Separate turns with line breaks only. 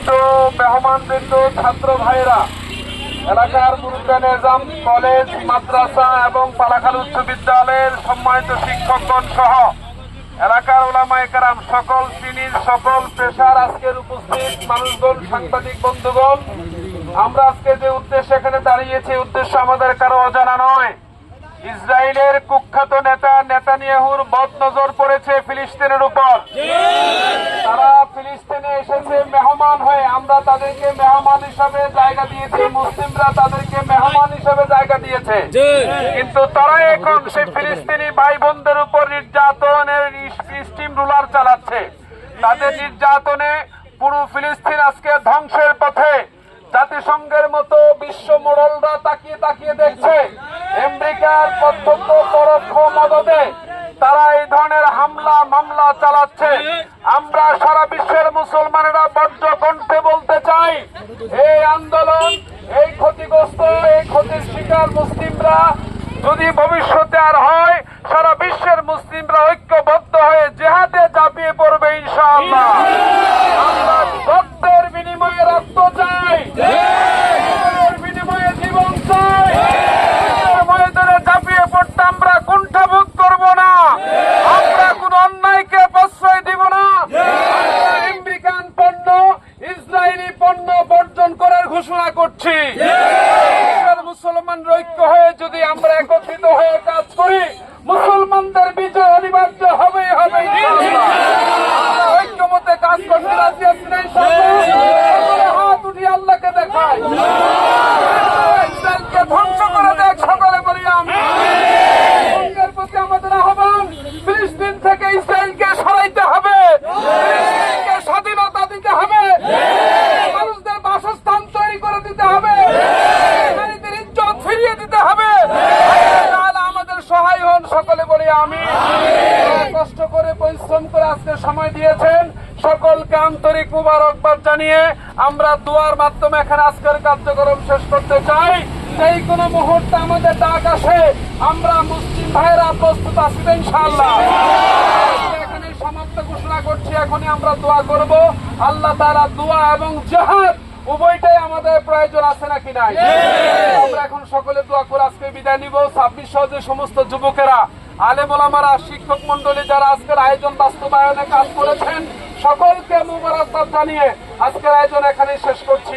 সম্মানিত মেহমানবৃন্দ, ছাত্র ভাইরা, এলাকার মুরুব্বিয়ান নিজাম কলেজ, মাদ্রাসা এবং পালাখাল উচ্চ বিদ্যালয়ের সম্মানিত শিক্ষকগণ সহ এলাকার উলামায়ে কেরাম, সকল শ্রেণীর সকল পেশার আজকের উপস্থিত মানুষগণ, সাংবাদিক বন্ধুগণ, আমরা আজকে যে উদ্দেশ্যে এখানে দাঁড়িয়েছি, উদ্দেশ্য আমাদের কারো অজানা নয়। ইসরায়েলের কুখ্যাত নেতা নেতানিয়াহুর বদনজর পড়েছে ফিলিস্তিনের উপর। তারা ফিলিস্তিনে এসেছে মেহমান হয়ে, আমরা তাদেরকে মেহমান হিসাবে জায়গা দিয়েছি, মুসলিমরা তাদেরকে মেহমান হিসাবে জায়গা দিয়েছে। কিন্তু তারা এখন সেই ফিলিস্তিনি ভাই বোনদের উপর নির্যাতনের স্টিম রুলার চালাচ্ছে। তাদের নির্যাতনে পুরো ফিলিস্তিন আজকে ধ্বংসের পথে। জাতিসংঘের মতো বিশ্ব মোড়লরা তাকিয়ে তাকিয়ে দেখছে। আমেরিকার প্রত্যক্ষ পরোক্ষ মদদে তারা এই ধরনের হামলা মামলা চালাচ্ছে। আমরা সারা বিশ্বের মুসলমানেরা বজ্র কণ্ঠে বলতে চাই, এই আন্দোলন, এই ক্ষতিগ্রস্ত, এই ক্ষতির শিকার মুসলিমরা যদি ভবিষ্যতে আর হয়, সারা বিশ্বের মুসলিমরা ঐক্যবদ্ধ হয়ে জিহাদে ঝাঁপিয়ে পড়বে ইনশাআল্লাহ। আমরা রক্তের বিনিময়ে রক্ত চাই, বিনিময়ে জীবন চাই। ময়দানে ঝাঁপিয়ে পড়তে আমরা কুণ্ঠাবোধ করব না। আমরা কোন অন্যায়কে প্রশ্রয় দিব না। আমেরিকান পণ্য, ইসরায়েলি পণ্য বর্জন করার ঘোষণা করছি। মুসলমান ঐক্য হয়ে যদি আমরা একত্রিত হয়ে কাজ করি, মুসলমানদের বিজয় অনিবার্য হবেই হবে। ঐক্যমতে কাজ করতে রাজি আছি না? হাত উঠিয়ে আল্লাহকে দেখায়, ইসরায়েলকে ধ্বংস করে দেখ, সকলে বলি আমি। ইসরায়েলের প্রতি আমাদের আহ্বান, ফিলিস্তিন থেকে ইসরায়েলকে সরাইতে হবে, ফিলিস্তিনকে স্বাধীনতা দিতে হবে, মানুষদের বাসস্থান তৈরি করে দিতে হবে, নারীদের ইজ্জত ফিরিয়ে দিতে হবে। আমাদের সহায় হন, সকলে বলি আমি। কষ্ট করে পরিশ্রম করে আজকে সময় দিয়েছেন, সকলকে আন্তরিক মুবারকবাদ জানিয়ে আমরা দোয়ার মাধ্যমে এখানে আজকের কার্যক্রম শেষ করতে চাই। এই কোন মুহূর্তে আমাদের ডাক আসে, আমরা মুসলিম ভাইরা প্রস্তুত আছি ইনশাআল্লাহ। এখানে সমাপ্ত ঘোষণা করছি। এখনই আমরা দোয়া করব। আল্লাহ তাআলা দোয়া এবং জিহাদ উভয়টাই আমাদের প্রয়োজন আছে নাকি নাই? আমরা এখন সকলে দোয়া করে আজকে বিদায় নিব। 26 যে সমস্ত যুবকেরা, আলেম ওলামারা, শিক্ষক মন্ডলী যারা আজকের আয়োজন বাস্তবায়নে কাজ করেছেন, সকলকে মুবারকবাদ জানিয়ে আজকের আয়োজন এখানেই শেষ করছি।